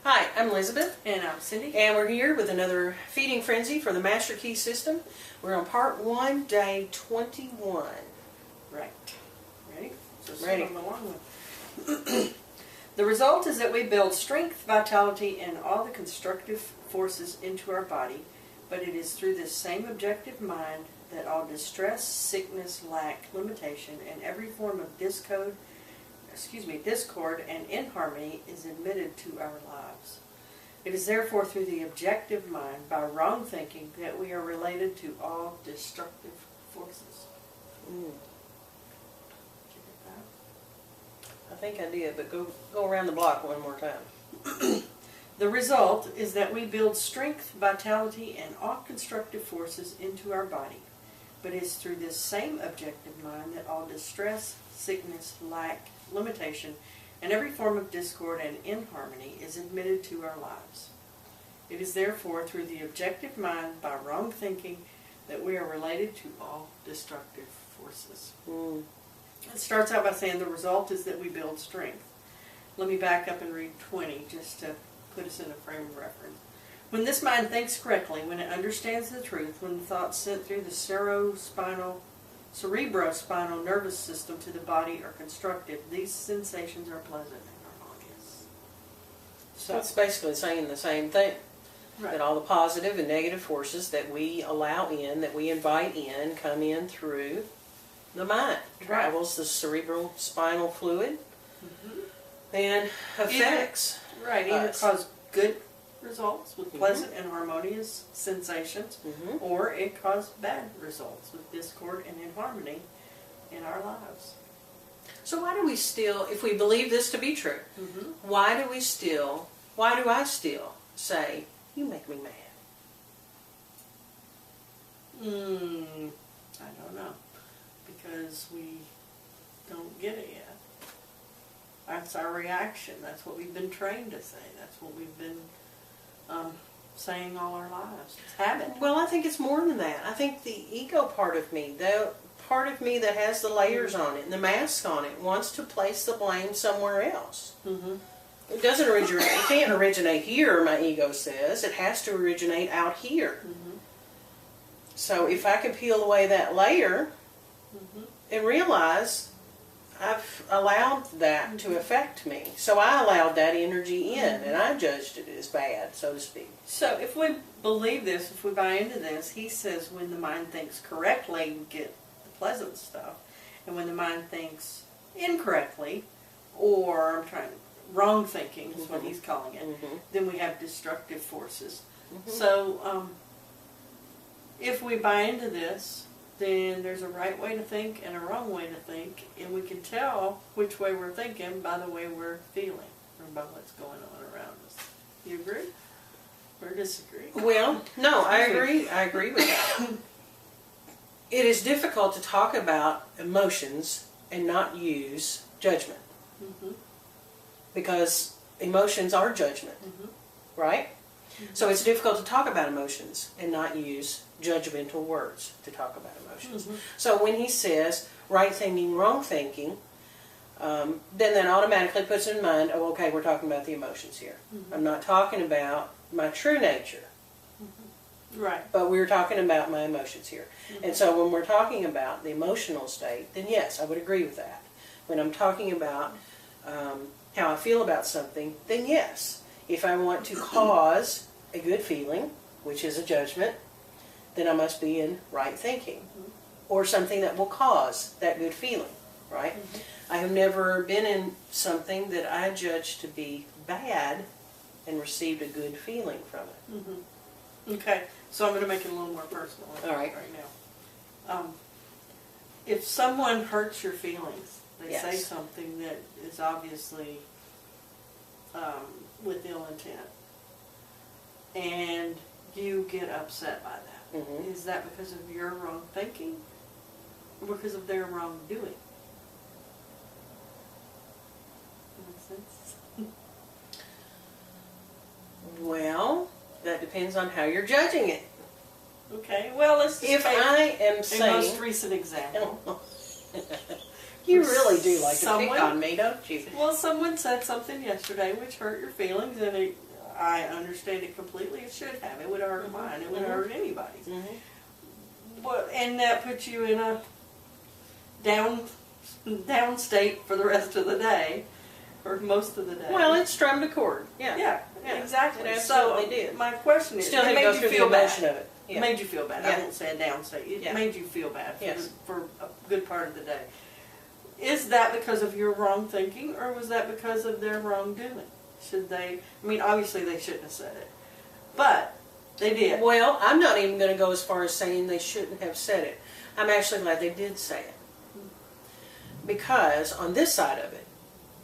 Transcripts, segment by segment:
Hi, I'm Elizabeth, And I'm Cindy. and we're here with another feeding frenzy for the Master Key system. We're on part 1, day 21. Right. Ready? So Ready. I'm along with. The result is that we build strength, vitality, and all the constructive forces into our body, but it is through this same objective mind that all distress, sickness, lack, limitation, and every form of discord and inharmony is admitted to our lives. It is therefore through the objective mind, by wrong thinking, that we are related to all destructive forces. I think I did, but go around the block one more time. The result is that we build strength, vitality, and all constructive forces into our body. But it is through this same objective mind that all distress, sickness, lack, limitation, and every form of discord and inharmony is admitted to our lives. It is therefore through the objective mind, by wrong thinking, that we are related to all destructive forces. It starts out by saying the result is that we build strength. Let me back up and read 20 just to put us in a frame of reference. When this mind thinks correctly, when it understands the truth, when the thoughts sent through the cerebrospinal nervous system to the body are constructive, these sensations are pleasant and harmonious. So it's basically saying the same thing. Right. That all the positive and negative forces that we allow in, that we invite in, come in through the mind. Travels the cerebral spinal fluid and affects either us. cause good results with pleasant and harmonious sensations, or it cause bad results with discord and inharmony in our lives. So why do we still, if we believe this to be true, why do I still say, you make me mad? I don't know. Because we don't get it yet. That's our reaction. That's what we've been trained to say. That's what we've been saying all our lives. It's habit. Well, I think it's more than that. I think the ego part of me, the part of me that has the layers on it and the mask on it, wants to place the blame somewhere else. It doesn't originate. It can't originate here, my ego says. It has to originate out here. So if I can peel away that layer and realize I've allowed that to affect me. So I allowed that energy in, and I judged it as bad, so to speak. So if we believe this, if we buy into this, he says when the mind thinks correctly, we get the pleasant stuff. And when the mind thinks incorrectly, or wrong thinking is what he's calling it, then we have destructive forces. So if we buy into this, then there's a right way to think and a wrong way to think, and we can tell which way we're thinking by the way we're feeling, or by what's going on around us. You agree? Or disagree? Well, no, I agree. I agree with that. It is difficult to talk about emotions and not use judgment. Because emotions are judgment, right? So it's difficult to talk about emotions and not use judgmental words to talk about emotions. So when he says right thinking, wrong thinking, then that automatically puts in mind, oh, okay, we're talking about the emotions here. I'm not talking about my true nature. Right. But we're talking about my emotions here. And so when we're talking about the emotional state, then yes, I would agree with that. When I'm talking about how I feel about something, then yes. If I want to cause a good feeling, which is a judgment, then I must be in right thinking. Or something that will cause that good feeling, right? I have never been in something that I judged to be bad and received a good feeling from it. Okay, so I'm going to make it a little more personal right now. If someone hurts your feelings, they say something that is obviously with ill intent, and you get upset by that. Is that because of your wrong thinking, or because of their wrong doing? Makes sense? Well, that depends on how you're judging it. Okay, well, let's just If take I am a saying... most recent example. You really do like to Someone- pick on me, don't you? Well, someone said something yesterday which hurt your feelings, and I understand it completely. It should have. It would have hurt mine. It would have hurt anybody's. But, and that puts you in a down state for the rest of the day, or most of the day. Well, it strummed a chord. Yeah. Yeah, exactly. It absolutely So did. my question is, Still it had to made go you through the feel emotion bad. of it. It Yeah. made you feel bad. Yeah. I won't say a down state. It Yeah. made you feel bad Yes. for a good part of the day. Is that because of your wrong thinking, or was that because of their wrongdoing? Should they? I mean, obviously they shouldn't have said it, but they did. Well, I'm not even going to go as far as saying they shouldn't have said it. I'm actually glad they did say it. Because on this side of it,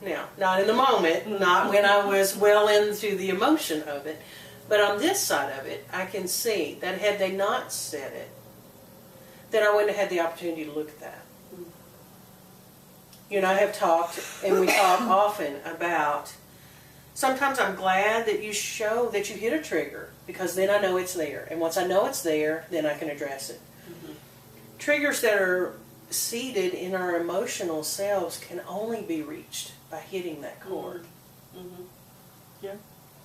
now, not in the moment, not when I was well into the emotion of it, but on this side of it, I can see that had they not said it, then I wouldn't have had the opportunity to look at that. You and I have talked, and we talk often about, sometimes I'm glad that you show that you hit a trigger, because then I know it's there. And once I know it's there, then I can address it. Triggers that are seated in our emotional selves can only be reached by hitting that chord. Yeah.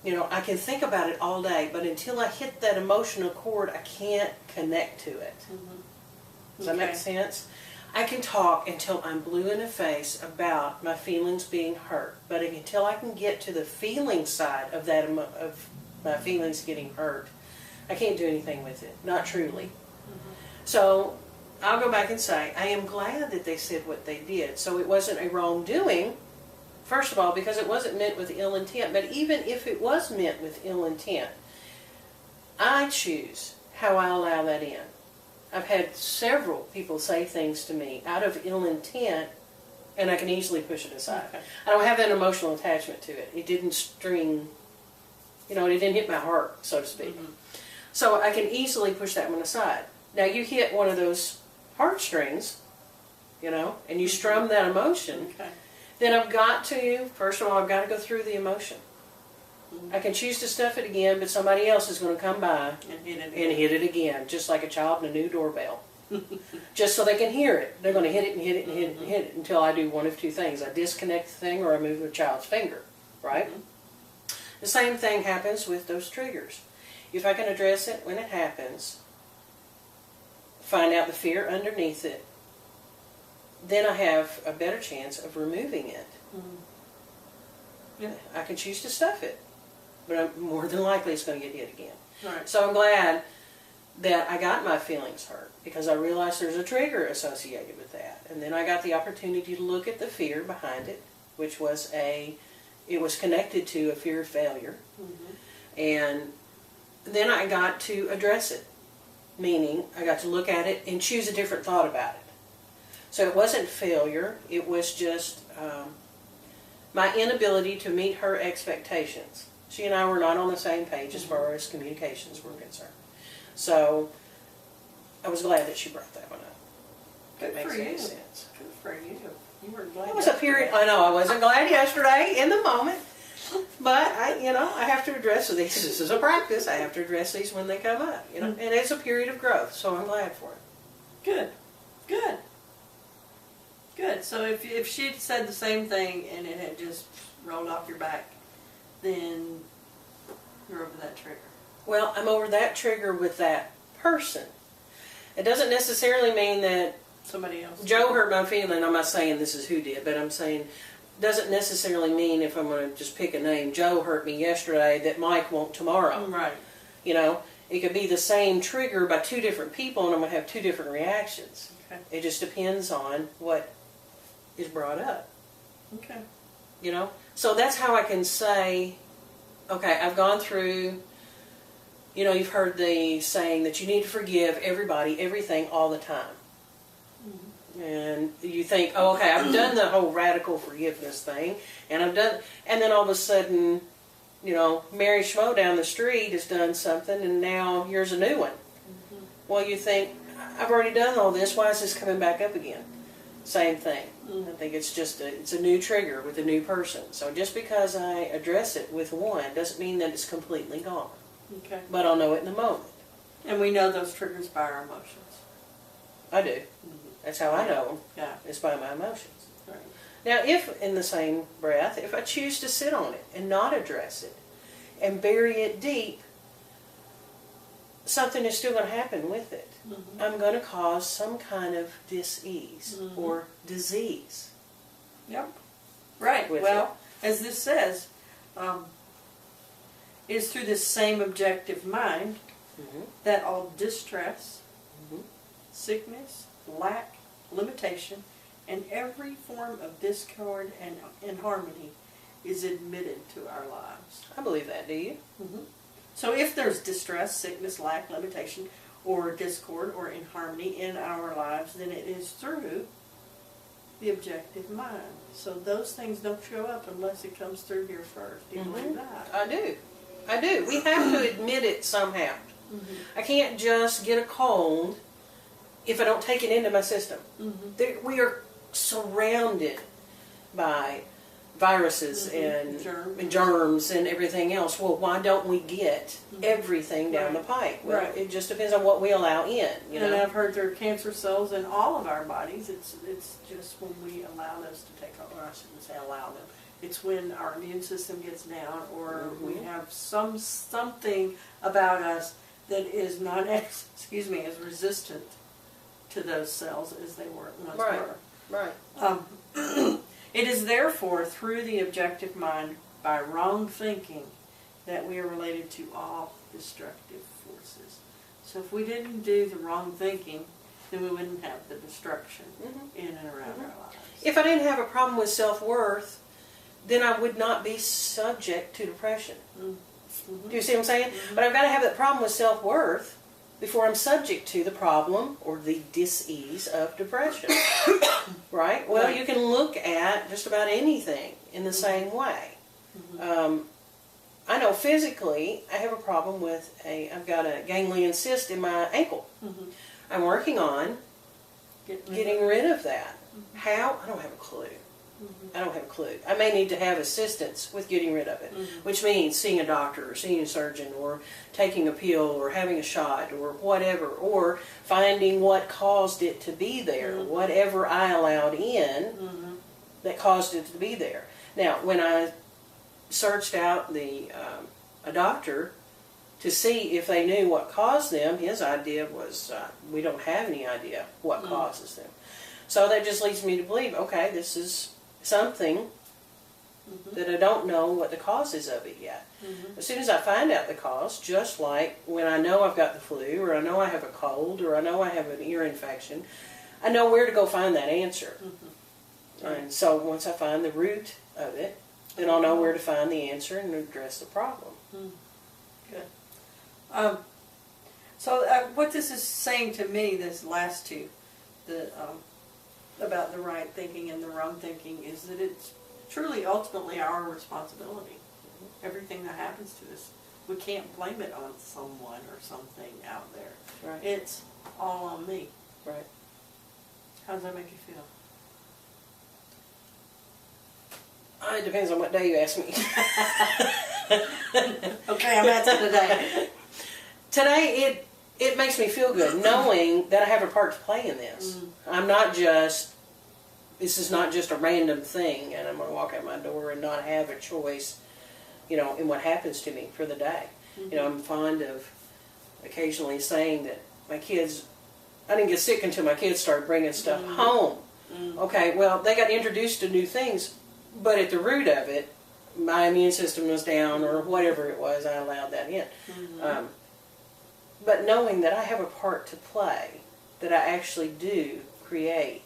You know, I can think about it all day, but until I hit that emotional chord, I can't connect to it. Does that make sense? I can talk until I'm blue in the face about my feelings being hurt, but until I can get to the feeling side of that of my feelings getting hurt, I can't do anything with it. Not truly. So I'll go back and say, I am glad that they said what they did. So it wasn't a wrongdoing, first of all, because it wasn't meant with ill intent. But even if it was meant with ill intent, I choose how I allow that in. I've had several people say things to me out of ill intent, and I can easily push it aside. Okay. I don't have that emotional attachment to it. It didn't string, you know, it didn't hit my heart, so to speak. So I can easily push that one aside. Now you hit one of those heartstrings, you know, and you strum that emotion, Okay. then I've got to, first of all, I've got to go through the emotion. I can choose to stuff it again, but somebody else is going to come by And hit it. and hit it again, just like a child in a new doorbell. Just so they can hear it. They're going to hit it and hit it and hit it and hit it until I do one of two things. I disconnect the thing or I move the child's finger, right? The same thing happens with those triggers. If I can address it when it happens, find out the fear underneath it, then I have a better chance of removing it. Yeah. I can choose to stuff it, but more than likely it's going to get hit again. Right. So I'm glad that I got my feelings hurt because I realized there's a trigger associated with that. And then I got the opportunity to look at the fear behind it, which was it was connected to a fear of failure. And then I got to address it, meaning I got to look at it and choose a different thought about it. So it wasn't failure, it was just my inability to meet her expectations. She and I were not on the same page as far as communications were concerned. So I was glad that she brought that one up. Good That makes for any you. sense. Good for you. You were glad. It was a period. I know I wasn't glad yesterday in the moment, but I have to address these. This is a practice. I have to address these when they come up. And it's a period of growth. So I'm glad for it. Good. Good. Good. So if she'd said the same thing and it had just rolled off your back, then you're over that trigger. Well, I'm over that trigger with that person. It doesn't necessarily mean that Somebody else. Joe hurt my feeling. I'm not saying this is who did, but I'm saying doesn't necessarily mean, if I'm going to just pick a name, Joe hurt me yesterday, that Mike won't tomorrow. Right. You know, it could be the same trigger by two different people, and I'm going to have two different reactions. Okay. It just depends on what is brought up. Okay. You know? So that's how I can say, okay, I've gone through, you've heard the saying that you need to forgive everybody, everything, all the time. And you think, oh, okay, I've done the whole radical forgiveness thing, and then all of a sudden, Mary Schmo down the street has done something, and now here's a new one. Well, you think, I've already done all this, why is this coming back up again? Same thing. I think it's just it's a new trigger with a new person. So just because I address it with one doesn't mean that it's completely gone. Okay. But I'll know it in the moment. And we know those triggers by our emotions. I do. That's how I know them. Yeah. It's by my emotions. Right. Now, if in the same breath, if I choose to sit on it and not address it, and bury it deep, something is still going to happen with it. Mm-hmm. I'm going to cause some kind of dis-ease Mm-hmm. or disease. Yep. Right. With Well, as this says, it is through this same objective mind Mm-hmm. that all distress, Mhm. sickness, lack, limitation, and every form of discord and inharmony is admitted to our lives. I believe that, do you? So if there's distress, sickness, lack, limitation, or discord or inharmony in our lives, then it is through the objective mind. So those things don't show up unless it comes through here first. Do you believe that? I do. I do. We have to admit it somehow. I can't just get a cold if I don't take it into my system. We are surrounded by viruses and germs and everything else. Well, why don't we get everything down the pipe? Well, Right. it just depends on what we allow in. You And know. I've heard there are cancer cells in all of our bodies. It's just when we allow those to take over. I shouldn't say allow them. It's when our immune system gets down, or we have something about us that is not as as resistant to those cells as they were once Right. were. Right. It is therefore through the objective mind, by wrong thinking, that we are related to all destructive forces. So if we didn't do the wrong thinking, then we wouldn't have the destruction in and around our lives. If I didn't have a problem with self-worth, then I would not be subject to depression. Do you see what I'm saying? But I've got to have that problem with self-worth before I'm subject to the problem or the dis-ease of depression. Right? Well, Right. you can look at just about anything in the same way. I know physically I have a problem with I've got a ganglion cyst in my ankle. I'm working on getting rid of that. How? I don't have a clue. I don't have a clue. I may need to have assistance with getting rid of it, which means seeing a doctor or seeing a surgeon or taking a pill or having a shot or whatever, or finding what caused it to be there, whatever I allowed in that caused it to be there. Now, when I searched out a doctor to see if they knew what caused them, his idea was we don't have any idea what causes them. So that just leads me to believe, okay, this is something that I don't know what the cause is of it yet. As soon as I find out the cause, just like when I know I've got the flu, or I know I have a cold, or I know I have an ear infection, I know where to go find that answer. And so once I find the root of it, then I'll know where to find the answer and address the problem. Good. So what this is saying to me, this last two, about the right thinking and the wrong thinking, is that it's truly ultimately our responsibility. Everything that happens to us, we can't blame it on someone or something out there. Right. It's all on me. Right. How does that make you feel? It depends on what day you ask me. Okay, I'm asking today. Today, it makes me feel good knowing that I have a part to play in this. I'm not just, this is not just a random thing and I'm going to walk out my door and not have a choice, in what happens to me for the day. I'm fond of occasionally saying that my kids, I didn't get sick until my kids started bringing stuff home. Okay, well, they got introduced to new things, but at the root of it, my immune system was down or whatever it was, I allowed that in. But knowing that I have a part to play, that I actually do create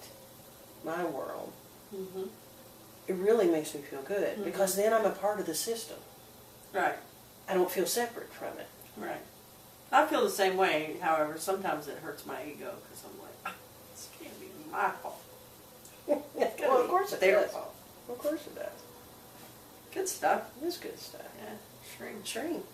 my world, it really makes me feel good because then I'm a part of the system. Right. I don't feel separate from it. Right. I feel the same way. However, sometimes it hurts my ego because I'm like, this can't be my fault. Well, of course it their does. fault. Of course it does. Good stuff. It is good stuff. Yeah. Shrink. Shrink.